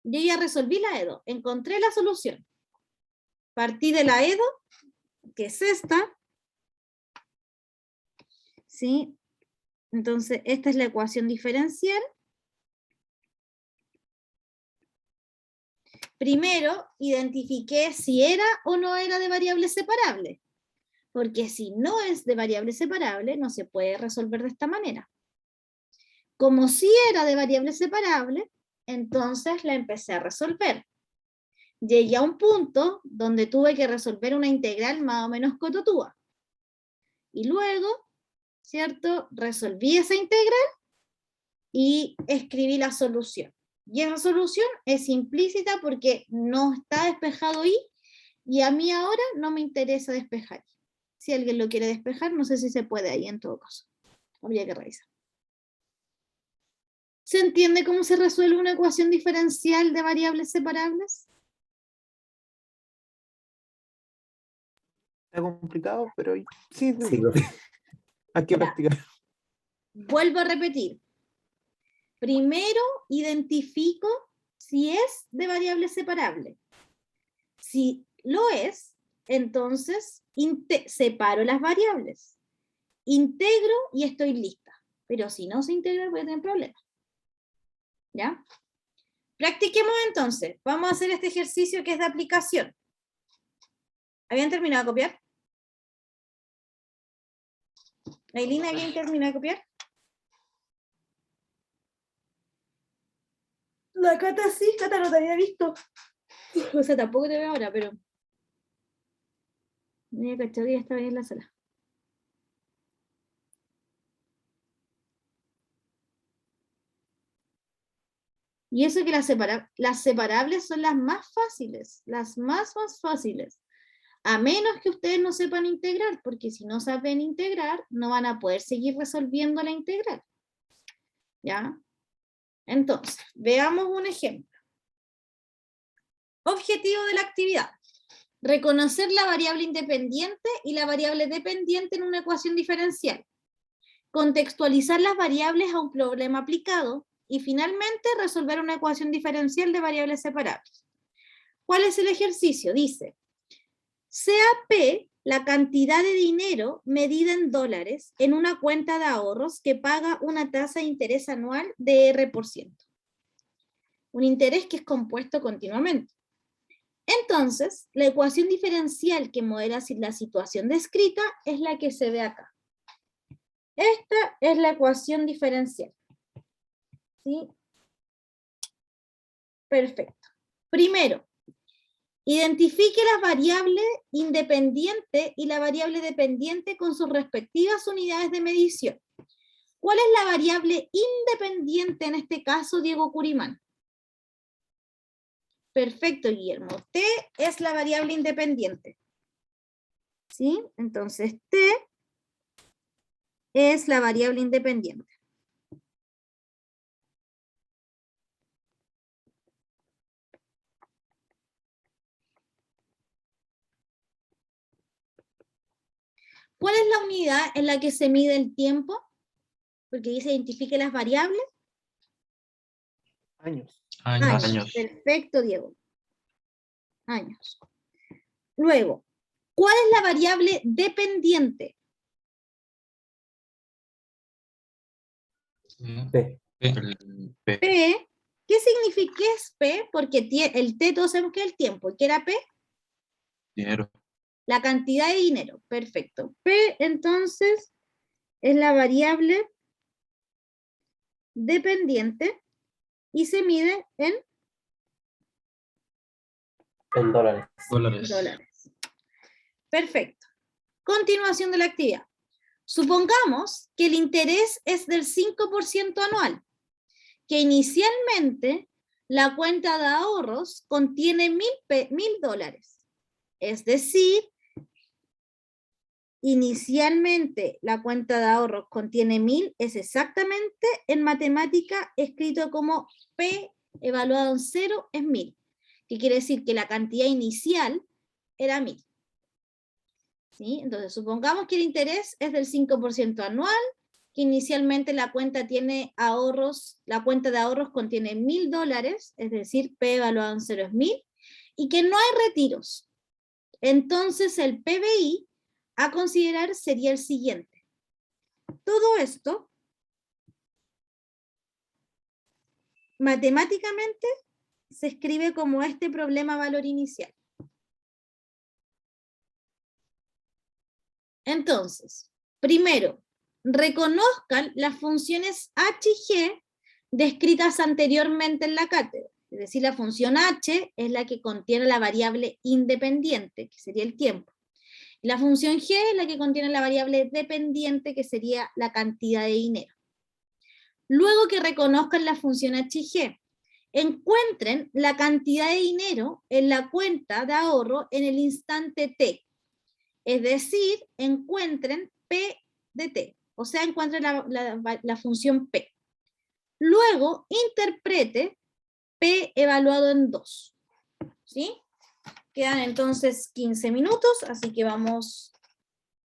Yo ya resolví la EDO, encontré la solución. Partí de la EDO, que es esta. ¿Sí? Entonces, esta es la ecuación diferencial. Primero, identifiqué si era o no era de variable separable. Porque si no es de variable separable, no se puede resolver de esta manera. Como si era de variable separable, entonces la empecé a resolver. Llegué a un punto donde tuve que resolver una integral más o menos cototúa. Y luego, ¿cierto? Resolví esa integral y escribí la solución. Y esa solución es implícita porque no está despejado y a mí ahora no me interesa despejar. Si alguien lo quiere despejar, no sé si se puede ahí en todo caso. Habría que revisar. ¿Se entiende cómo se resuelve una ecuación diferencial de variables separables? Está complicado, pero sí, Sí, profe. hay que Ya. practicar. Vuelvo a repetir. Primero identifico si es de variable separable. Si lo es, entonces separo las variables. Integro y estoy lista. Pero si no se integra, voy a tener problemas. ¿Ya? Practiquemos entonces. Vamos a hacer este ejercicio que es de aplicación. ¿Habían terminado de copiar? Ailina, ¿habían terminado de copiar? La Cata sí, Cata no te había visto. O sea, tampoco te veo ahora, pero... Me había cachado que ya estaba ahí en la sala. Y eso que las separables son las más fáciles, las más fáciles. A menos que ustedes no sepan integrar, porque si no saben integrar, no van a poder seguir resolviendo la integral. ¿Ya? Entonces, veamos un ejemplo. Objetivo de la actividad. Reconocer la variable independiente y la variable dependiente en una ecuación diferencial. Contextualizar las variables a un problema aplicado. Y finalmente, resolver una ecuación diferencial de variables separables. ¿Cuál es el ejercicio? Dice, sea P la cantidad de dinero medida en dólares en una cuenta de ahorros que paga una tasa de interés anual de R%. Un interés que es compuesto continuamente. Entonces, la ecuación diferencial que modela la situación descrita es la que se ve acá. Esta es la ecuación diferencial. ¿Sí? Perfecto. Primero, identifique las variables independiente y la variable dependiente con sus respectivas unidades de medición. ¿Cuál es la variable independiente en este caso, Diego Curimán? Perfecto, Guillermo. T es la variable independiente. ¿Sí? Entonces, T es la variable independiente. ¿Cuál es la unidad en la que se mide el tiempo? Porque dice identifique las variables. Años. Años. Perfecto, Diego. Años. Luego, ¿cuál es la variable dependiente? P. El P. P. ¿Qué significa qué es P? Porque el T todos sabemos que es el tiempo. ¿Y qué era P? Dinero. La cantidad de dinero. Perfecto. P, entonces, es la variable dependiente y se mide en dólares. Dólares. dólares. Perfecto. Continuación de la actividad. Supongamos que el interés es del 5% anual, que inicialmente la cuenta de ahorros contiene $1,000. Es decir, inicialmente la cuenta de ahorros contiene 1,000, es exactamente en matemática escrito como P evaluado en 0 es 1,000, que quiere decir que la cantidad inicial era 1,000. ¿Sí? Entonces, supongamos que el interés es del 5% anual, que inicialmente la cuenta tiene ahorros, la cuenta de ahorros contiene $1,000, es decir, P evaluado en 0 es 1,000, y que no hay retiros. Entonces, el PBI a considerar sería el siguiente. Todo esto, matemáticamente, se escribe como este problema valor inicial. Entonces, primero, reconozcan las funciones h y g descritas anteriormente en la cátedra. Es decir, la función h es la que contiene la variable independiente, que sería el tiempo. La función g es la que contiene la variable dependiente, que sería la cantidad de dinero. Luego que reconozcan la función h y g, encuentren la cantidad de dinero en la cuenta de ahorro en el instante t. Es decir, encuentren P de t, o sea, encuentren la función P. Luego, interprete P evaluado en 2. ¿Sí? Quedan entonces 15 minutos, así que vamos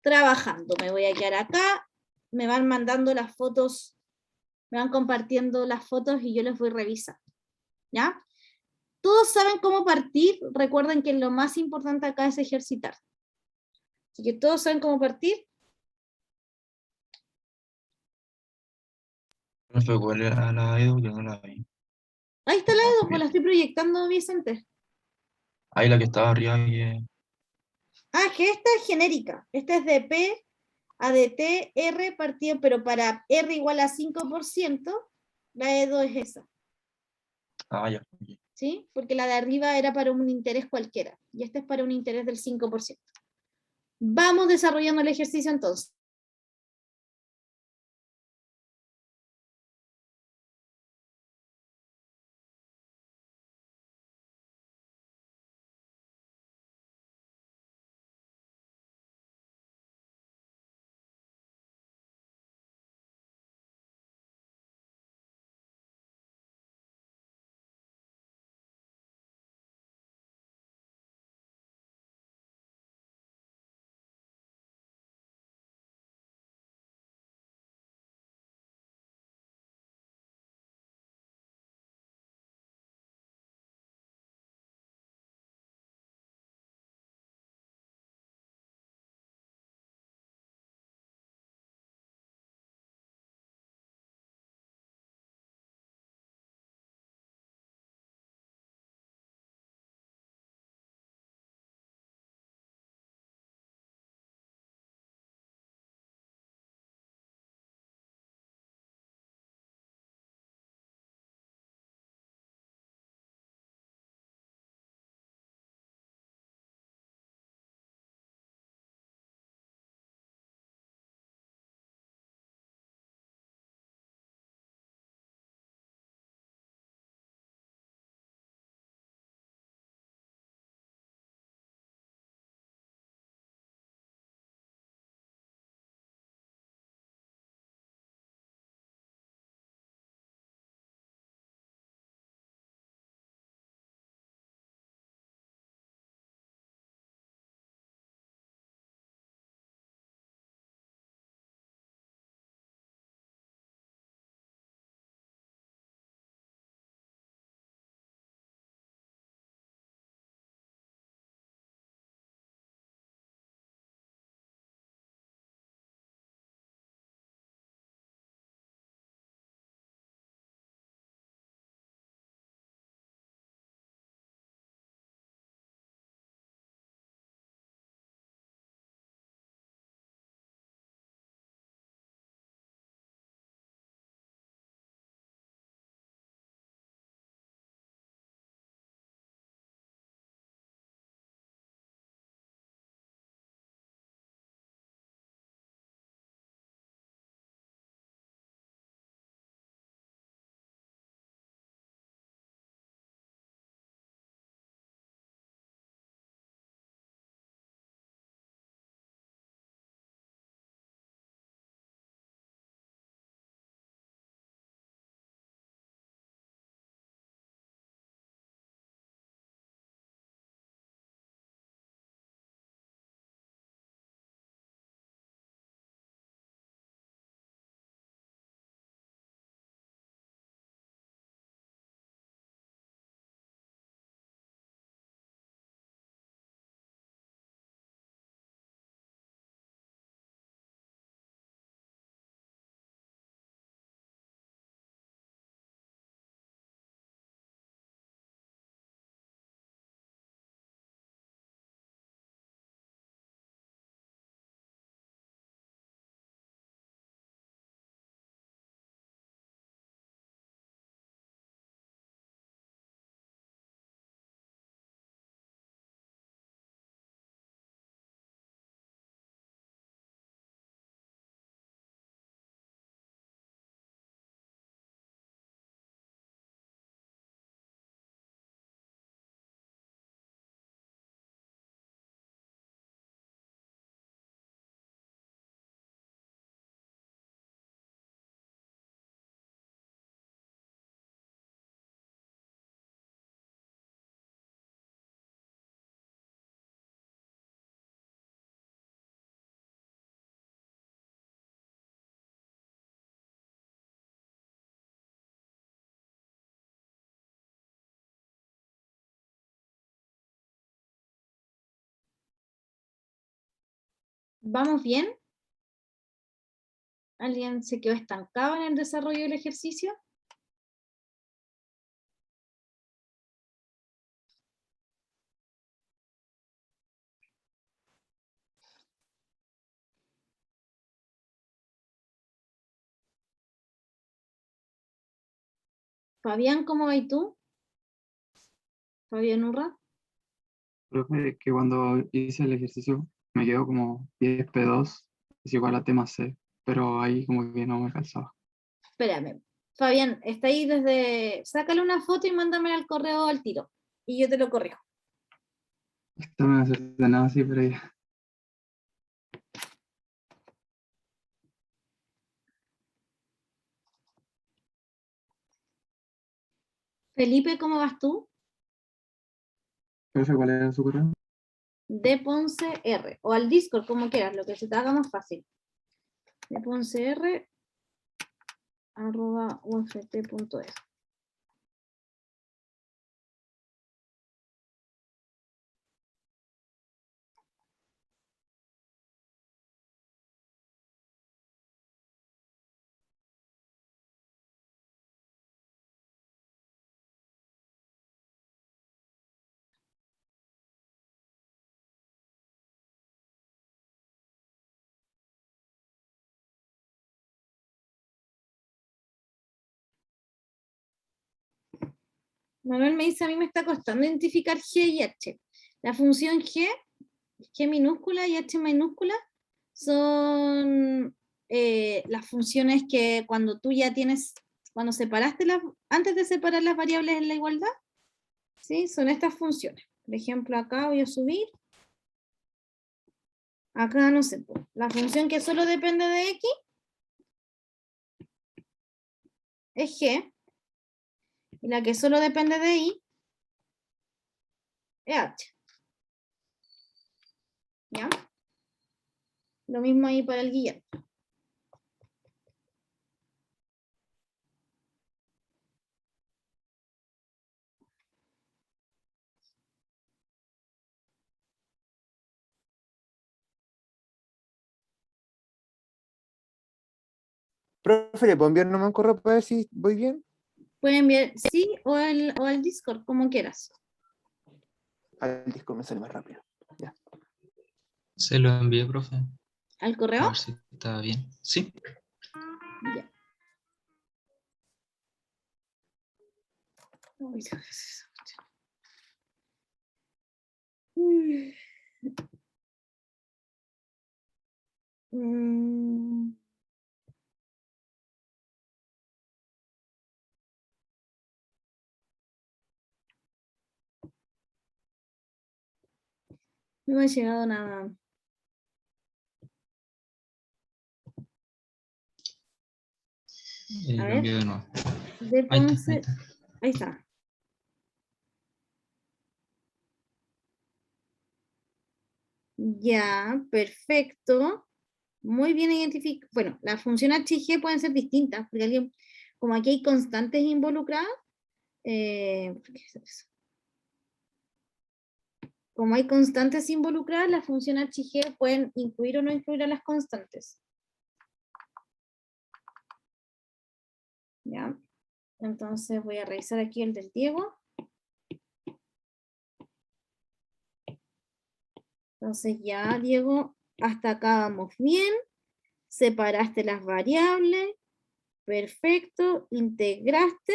trabajando. Me voy a quedar acá, me van mandando las fotos, me van compartiendo las fotos y yo les voy revisando. ¿Ya? Todos saben cómo partir, recuerden que lo más importante acá es ejercitar. Así que todos saben cómo partir. Profe, ¿cuál era la Edu? Yo no la vi. Ahí está la Edu, pues la estoy proyectando, Vicente. Ahí la que estaba arriba, que... Ah, que esta es genérica. Esta es de P a de T, R partido, pero para R igual a 5%, la E2 es esa. Ah, ya. ¿Sí? Porque la de arriba era para un interés cualquiera. Y esta es para un interés del 5%. Vamos desarrollando el ejercicio entonces. ¿Vamos bien? ¿Alguien se quedó estancado en el desarrollo del ejercicio? Fabián, ¿cómo vas tú? Fabián Urra. Profe, que cuando hice el ejercicio me quedó como 10 P2, es igual a tema C, pero ahí como que no me calzaba. Espérame. Fabián, está ahí desde... Sácale una foto y mándamela al correo al tiro. Y yo te lo corrijo. Esto me hace de nada así, pero ya. Felipe, ¿cómo vas tú? Profe, ¿cuál era su correo? De Ponce R. O al Discord, como quieras, lo que se te haga más fácil. De Ponce R @uft.es. Manuel me dice, a mí me está costando identificar G y H. La función G minúscula y H minúscula, son las funciones que cuando tú ya tienes, cuando separaste antes de separar las variables en la igualdad, ¿sí? Son estas funciones. Por ejemplo, acá voy a subir. Acá, no sé, la función que solo depende de X es G. Y la que solo depende de Y es H. ¿Ya? Lo mismo ahí para el Guillermo. Profe, ¿le puedo enviar nomás un correo para ver si voy bien? Pueden enviar sí o al Discord, como quieras. Al Discord me sale más rápido. Se lo envié, profe. ¿Al A correo? ver si está bien. Sí. Ya. Uy, ¿qué es eso? Mm. No me ha llegado nada. A Lo ver. envío de nuevo. De Ahí está, Ponce. ahí está. Ahí está. Ya, perfecto. Muy bien identificado. Bueno, la función H y G pueden ser distintas, porque como aquí hay constantes involucradas, ¿por qué es eso? Como hay constantes involucradas, la función H y G pueden incluir o no incluir a las constantes. ¿Ya? Entonces voy a revisar aquí el del Diego. Entonces ya, Diego, hasta acá vamos bien. Separaste las variables. Perfecto. Integraste.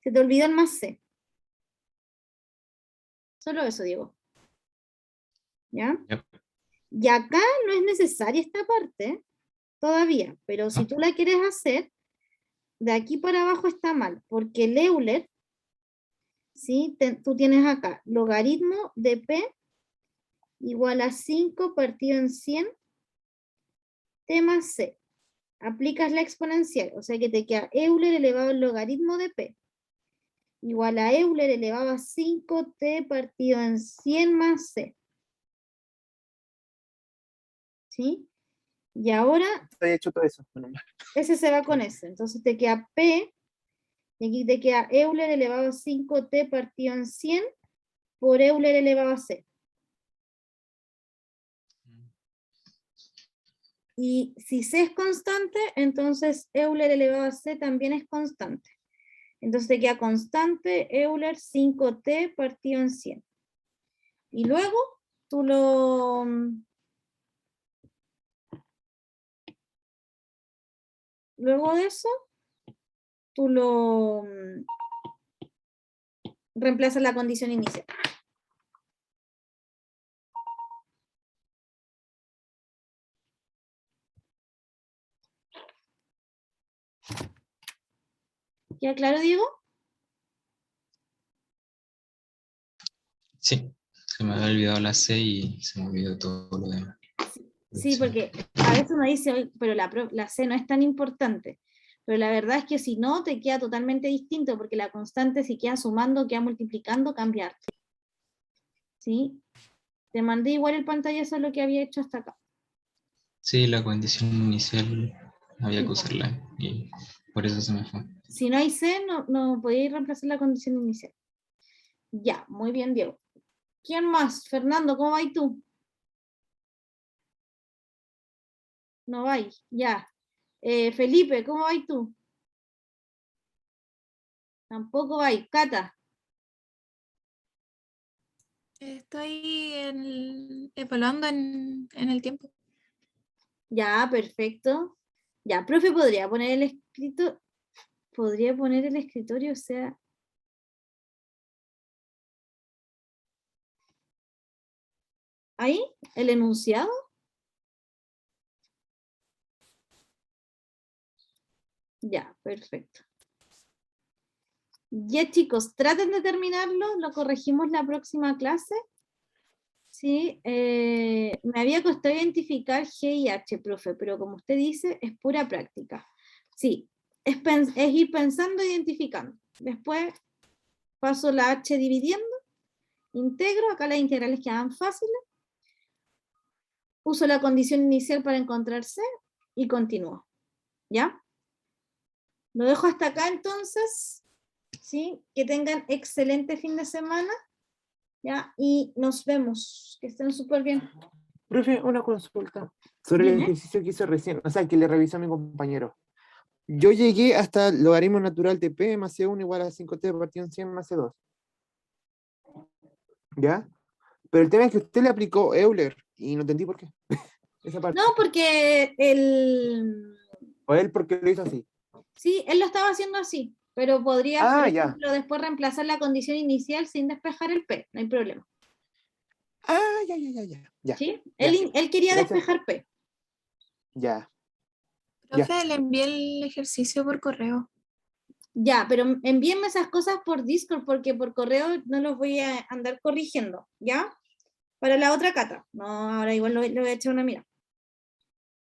Se te olvidó el más C. Solo eso, Diego. ¿Ya? Yep. Y acá no es necesaria esta parte todavía, pero si tú la quieres hacer, de aquí para abajo está mal, porque el Euler, ¿sí? Tú tienes acá logaritmo de P igual a 5 partido en 100 T más C. Aplicas la exponencial, o sea que te queda Euler elevado al logaritmo de P igual a Euler elevado a 5T partido en 100 más C. ¿Sí? Y ahora, Estoy hecho todo eso. Bueno, ese se va con ese. Entonces te queda P, y aquí te queda Euler elevado a 5T partido en 100 por Euler elevado a C. Y si C es constante, entonces Euler elevado a C también es constante. Entonces te queda constante Euler 5t partido en 100. Y luego tú lo... Luego de eso, tú lo reemplazas la condición inicial. ¿Queda claro, Diego? Sí, se me había olvidado la C y se me olvidó todo lo demás. Sí, porque a veces uno dice, "Oye, pero la C no es tan importante". Pero la verdad es que si no, te queda totalmente distinto, porque la constante, si queda sumando, queda multiplicando, cambia harto. ¿Sí? Te mandé igual el pantallazo de lo que había hecho hasta acá. Sí, la condición inicial había que usarla y por eso se me fue. Si no hay C, no podéis reemplazar la condición inicial. Ya, muy bien, Diego. ¿Quién más? Fernando, ¿cómo vas tú? No vais, ya. Felipe, ¿cómo vas tú? Tampoco vais. Cata. Estoy evaluando en el tiempo. Ya, perfecto. Ya, profe, podría poner el escritorio, o sea. ¿Ahí? ¿El enunciado? Ya, perfecto. Ya, chicos, traten de terminarlo, lo corregimos la próxima clase. Sí, me había costado identificar G y H, profe, pero como usted dice, es pura práctica. Sí, es ir pensando e identificando. Después paso la H dividiendo, integro, acá las integrales quedan fáciles. Uso la condición inicial para encontrar C y continúo. ¿Ya? Lo dejo hasta acá entonces. ¿Sí? Que tengan excelente fin de semana. ¿Ya? Y nos vemos. Que estén súper bien. Profe, una consulta sobre el Dime. ejercicio que hizo recién, o sea, que le revisó a mi compañero. Yo llegué hasta el logaritmo natural de P más C1 igual a 5t partido en 100 más C2. ¿Ya? Pero el tema es que usted le aplicó Euler y no entendí por qué. Esa parte. No, porque O él porque lo hizo así. sí, él lo estaba haciendo así, pero podría, por Ya. ejemplo, después reemplazar la condición inicial sin despejar el P, no hay problema. Ya. ¿Sí? Ya. Él quería Gracias. despejar P. Ya. Profe, le envié el ejercicio por correo. Ya, pero envíenme esas cosas por Discord, porque por correo no los voy a andar corrigiendo, ¿ya? Para la otra cata. No, ahora igual le voy a echar una mirada.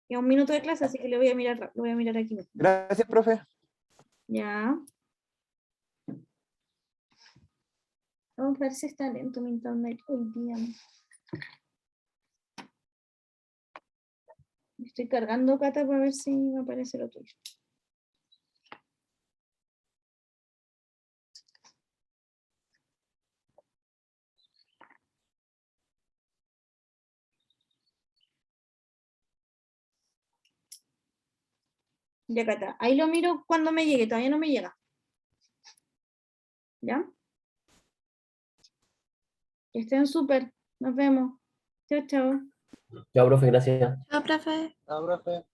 Ya 1 minuto de clase, así que lo voy a mirar aquí mismo. Gracias, profe. Ya. Vamos a ver si está lento mi internet hoy día. Estoy cargando, Cata, para ver si me aparece lo tuyo. Ya, Cata. Ahí lo miro cuando me llegue, todavía no me llega. ¿Ya? Que estén súper. Nos vemos. Chao, chao. Chao, profe, gracias. Chao, profe. Profe.